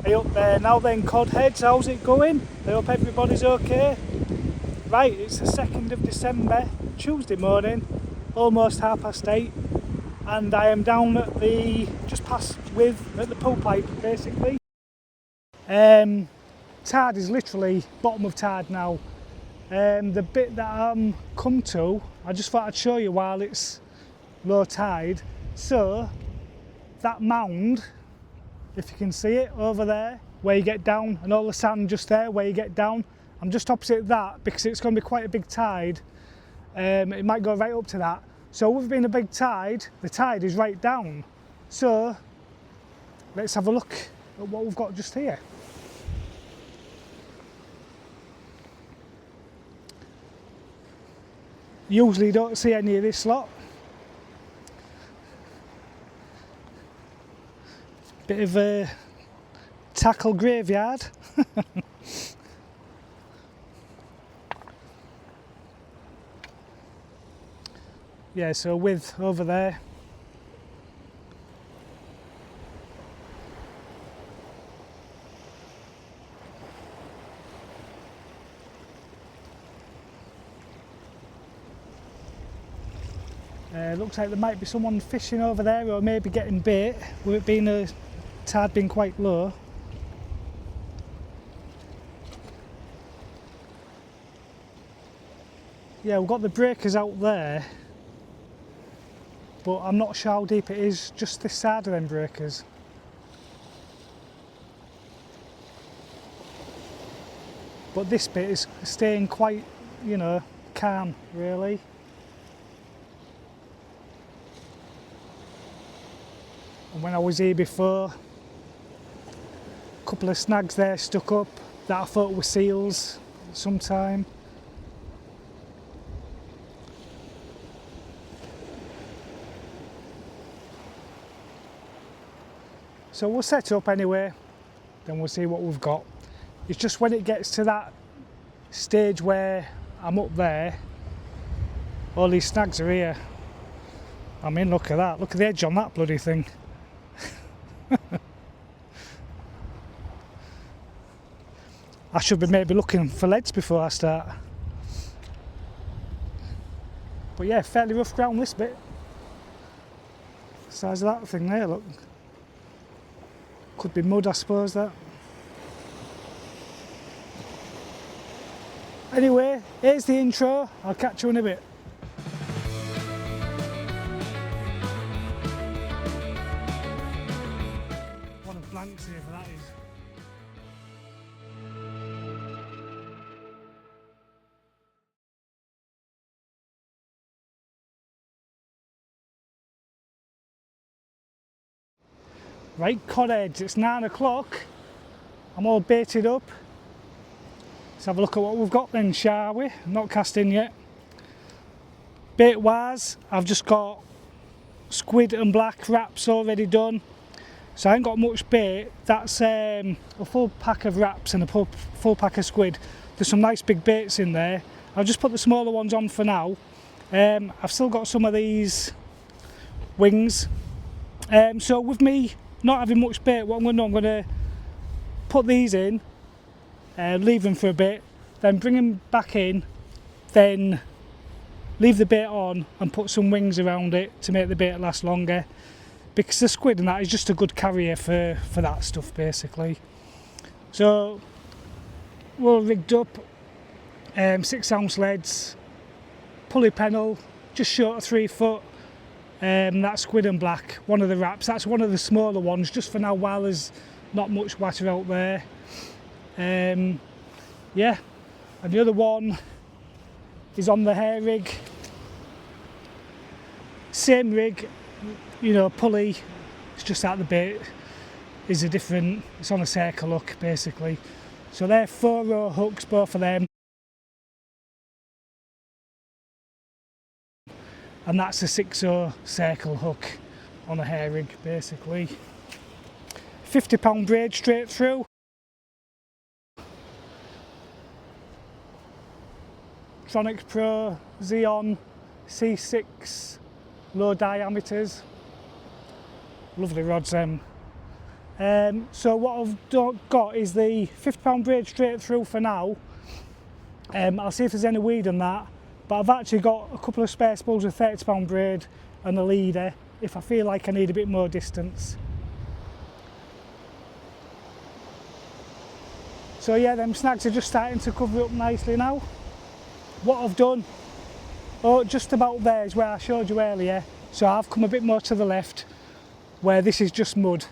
Are you up there now then, Codheads? How's it going? I hope everybody's okay. Right, it's the 2nd of December, Tuesday morning, almost 8:30, and I am down at the, just past at the pool pipe basically. Tide is literally bottom of tide now. The bit that I'm come to, I just thought I'd show you while it's low tide. So, that mound, if you can see it over there, where you get down, and all the sand just there where you get down, I'm just opposite that because it's going to be quite a big tide. It might go right up to that. So with it being a big tide, the tide is right down. So let's have a look at what we've got just here. Usually don't see any of this lot. Bit of a tackle graveyard. Yeah, so with over there. Looks like there might be someone fishing over there, or maybe getting bait, with it being a tide being quite low. Yeah, we've got the breakers out there, but I'm not sure how deep it is just this side of them breakers. But this bit is staying quite, you know, calm really. And when I was here before, a couple of snags there stuck up that I thought were seals sometime. So we'll set up anyway, then we'll see what we've got. It's just when it gets to that stage where I'm up there, all these snags are here. I mean, look at that, look at the edge on that bloody thing. I should be maybe looking for leads before I start. But yeah, fairly rough ground this bit. The size of that thing there, look. Could be mud, I suppose, that. Anyway, here's the intro. I'll catch you in a bit. One of blanks here for that is. Right, Codheads, it's 9 o'clock. I'm all baited up. Let's have a look at what we've got then, shall we? Not casting yet. Bait wise, I've just got squid and black wraps already done. So I ain't got much bait. That's a full pack of wraps and a full pack of squid. There's some nice big baits in there. I'll just put the smaller ones on for now. I've still got some of these wings. So with me not having much bait, what I'm going to do, I'm going to put these in, leave them for a bit, then bring them back in, then leave the bait on and put some wings around it to make the bait last longer, because the squid and that is just a good carrier for that stuff basically. So we're all rigged up, 6-ounce leads, pulley pennel, just short of 3 foot. That's squid and black, one of the wraps. That's one of the smaller ones, just for now while there's not much water out there. Yeah, and the other one is on the hair rig. Same rig, you know, pulley. It's just that the bait is a different, it's on a circle hook basically. So they're 4-row hooks, both of them. And that's a 6-0 circle hook on a hair rig basically. £50 braid straight through. Tronic Pro Xeon C6 low diameters. Lovely rods them. So what I've got is the £50 braid straight through for now. I'll see if there's any weed on that, but I've actually got a couple of spare spools of £30 braid and a leader if I feel like I need a bit more distance. So yeah, them snags are just starting to cover up nicely now. What I've done, just about there is where I showed you earlier, so I've come a bit more to the left where this is just mud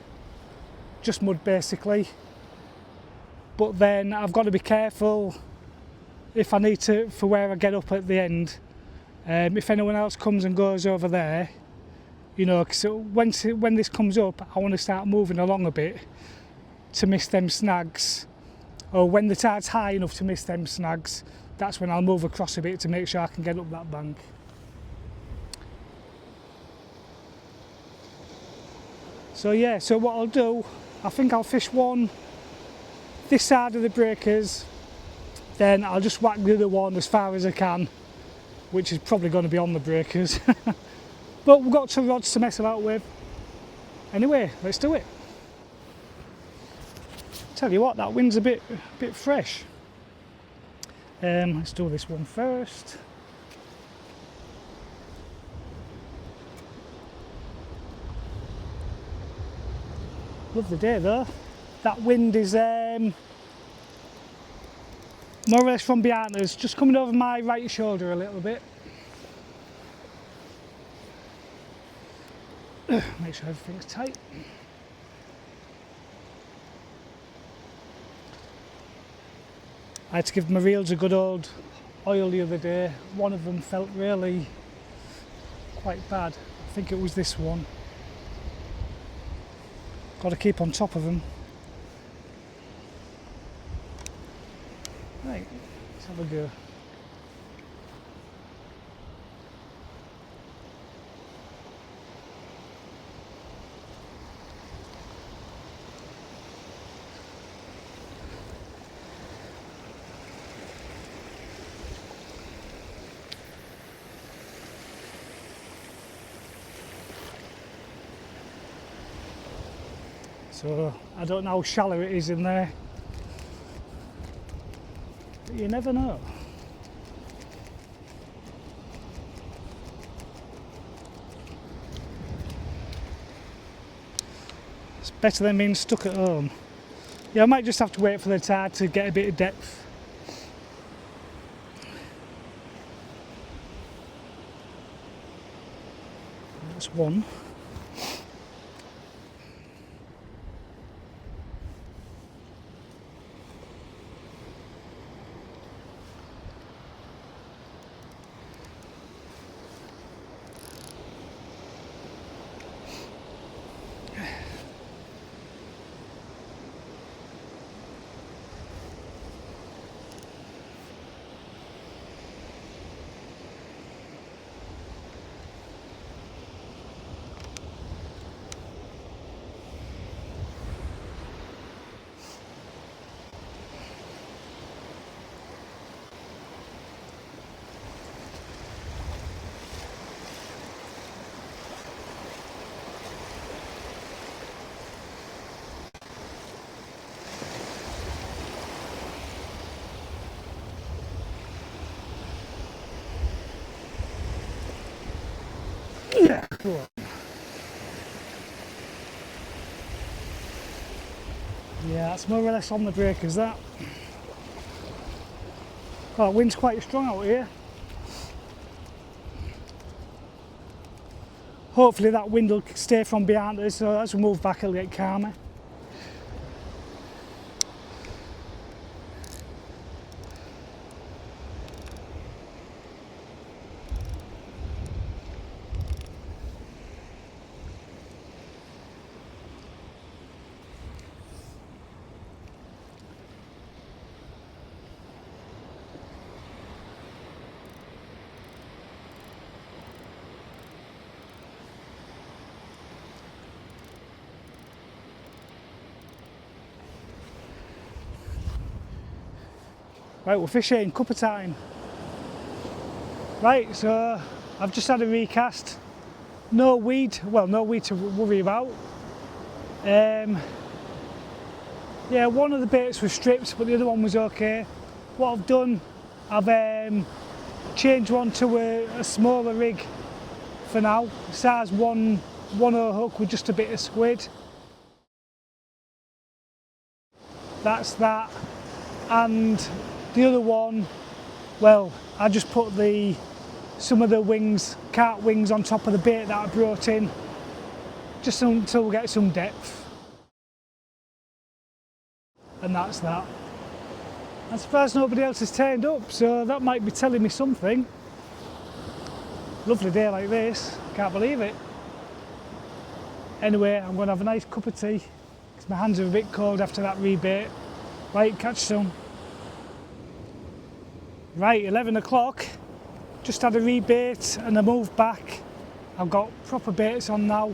basically, but then I've got to be careful if I need to for where I get up at the end. If anyone else comes and goes over there, you know, cause when this comes up I want to start moving along a bit to miss them snags, or when the tide's high enough to miss them snags, that's when I'll move across a bit to make sure I can get up that bank. So yeah, so what I'll do, I think I'll fish one this side of the breakers, then I'll just whack the other one as far as I can, which is probably going to be on the breakers. But we've got 2 rods to mess about with. Anyway, let's do it. Tell you what, that wind's a bit fresh. Let's do this one first. Lovely day though. That wind is more or less from behind us, just coming over my right shoulder a little bit. Make sure everything's tight. I had to give my reels a good old oil the other day. One of them felt really quite bad. I think it was this one. Got to keep on top of them. Right, let's have a go. So I don't know how shallow it is in there, but you never know. It's better than being stuck at home. Yeah, I might just have to wait for the tide to get a bit of depth. That's one. Yeah. Yeah, that's more or less on the breakers, that. Oh, wind's quite strong out here. Hopefully that wind will stay from behind us, so as we move back it'll get calmer. Right, we're fishing, cuppa time. Right, so I've just had a recast. No weed, well, no weed to worry about. Yeah, one of the baits was stripped, but the other one was okay. What I've done, I've changed one to a smaller rig for now. Size 1/0 hook with just a bit of squid. That's that. And the other one, well, I just put some of the wings, cart wings on top of the bait that I brought in, just until we get some depth. And that's that. I'm surprised nobody else has turned up, so that might be telling me something. Lovely day like this, can't believe it. Anyway, I'm going to have a nice cup of tea, because my hands are a bit cold after that rebait. Right, catch you soon. Right, 11 o'clock, just had a rebait and a move back. I've got proper baits on now,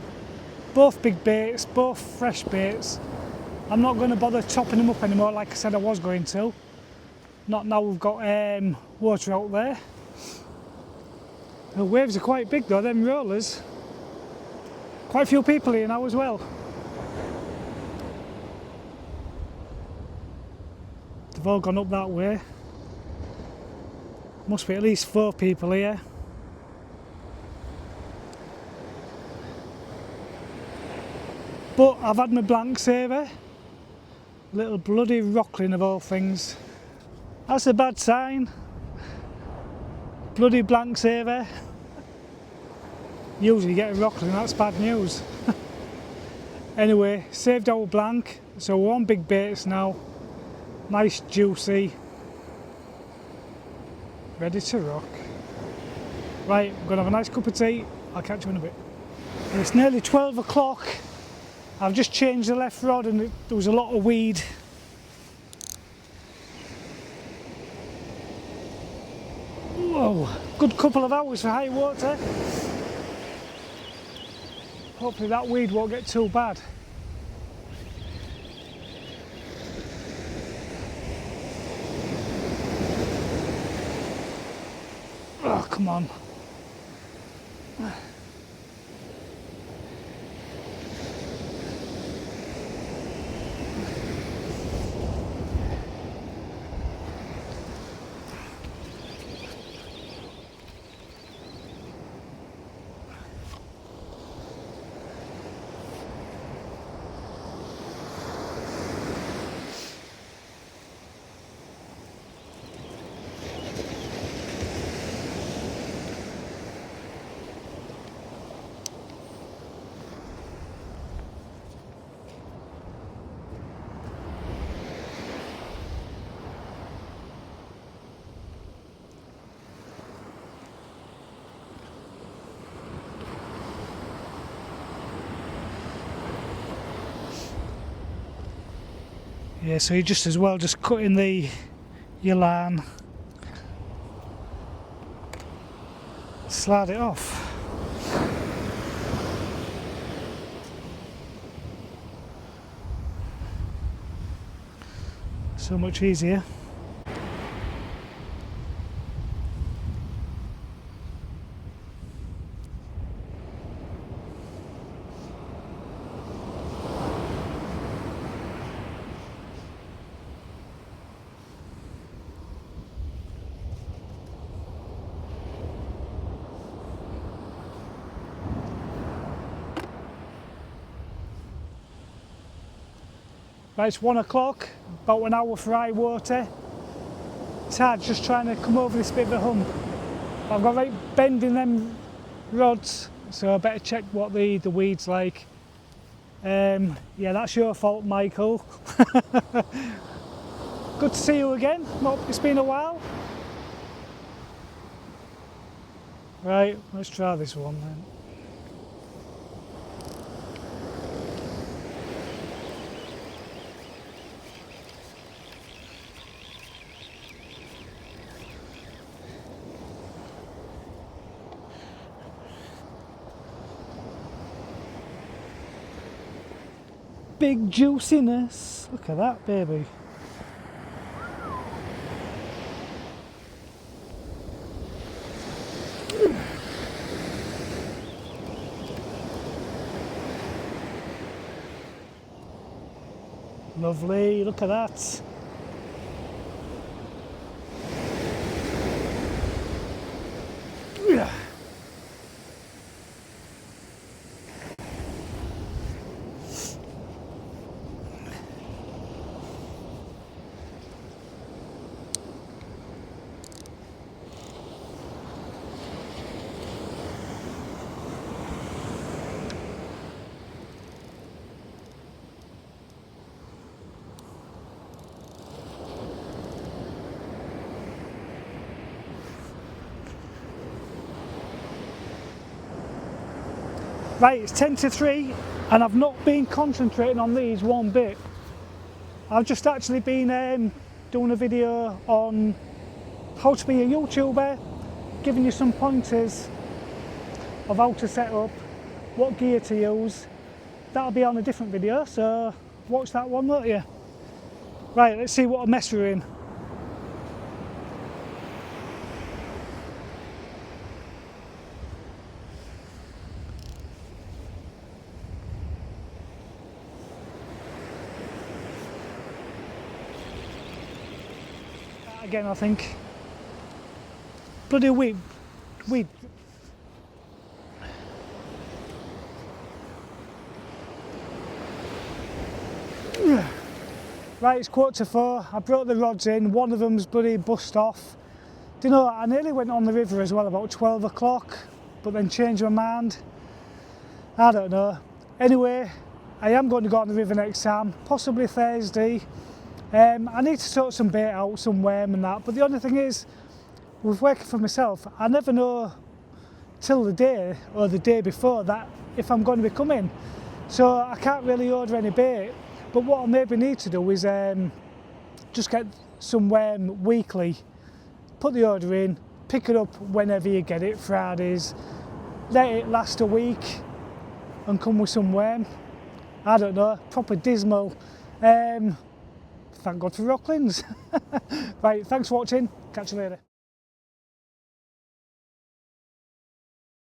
both big baits, both fresh baits. I'm not going to bother topping them up anymore like I said I was going to. Not now we've got water out there. The waves are quite big though, them rollers. Quite a few people here now as well. They've all gone up that way. Must be at least 4 people here. But I've had my blank saver. Little bloody rockling of all things. That's a bad sign. Bloody blank saver. Usually you get a rockling, that's bad news. Anyway, saved our blank, so we're on big baits now. Nice juicy. Ready to rock. Right, I'm going to have a nice cup of tea. I'll catch you in a bit. It's nearly 12 o'clock. I've just changed the left rod and there was a lot of weed. Whoa, good couple of hours for high water. Hopefully that weed won't get too bad. Oh, come on. Yeah, so you just as well just cut in your line, slide it off. So much easier. Right, it's 1 o'clock, about an hour for high water. It's hard just trying to come over this bit of a hump. I've got right bending them rods, so I better check what the weed's like. Yeah, that's your fault, Michael. Good to see you again. It's been a while. Right, let's try this one then. Big juiciness. Look at that, baby. Lovely, look at that. Yeah. Right, it's 10 to 3 and I've not been concentrating on these one bit. I've just actually been doing a video on how to be a YouTuber, giving you some pointers of how to set up, what gear to use. That'll be on a different video, so watch that one, won't you? Right, let's see what a mess we're in. Again, I think. Bloody weed. Right, it's 3:45. I brought the rods in. One of them's bloody bust off. Do you know, I nearly went on the river as well about 12 o'clock, but then changed my mind. I don't know. Anyway, I am going to go on the river next time, possibly Thursday. I need to sort some bait out, some worm and that, but the only thing is, with working for myself, I never know till the day or the day before that if I'm going to be coming. So I can't really order any bait, but what I maybe need to do is just get some worm weekly, put the order in, pick it up whenever you get it, Fridays, let it last a week and come with some worm. I don't know, proper dismal. Thank God for Rocklands. Right, thanks for watching, catch you later.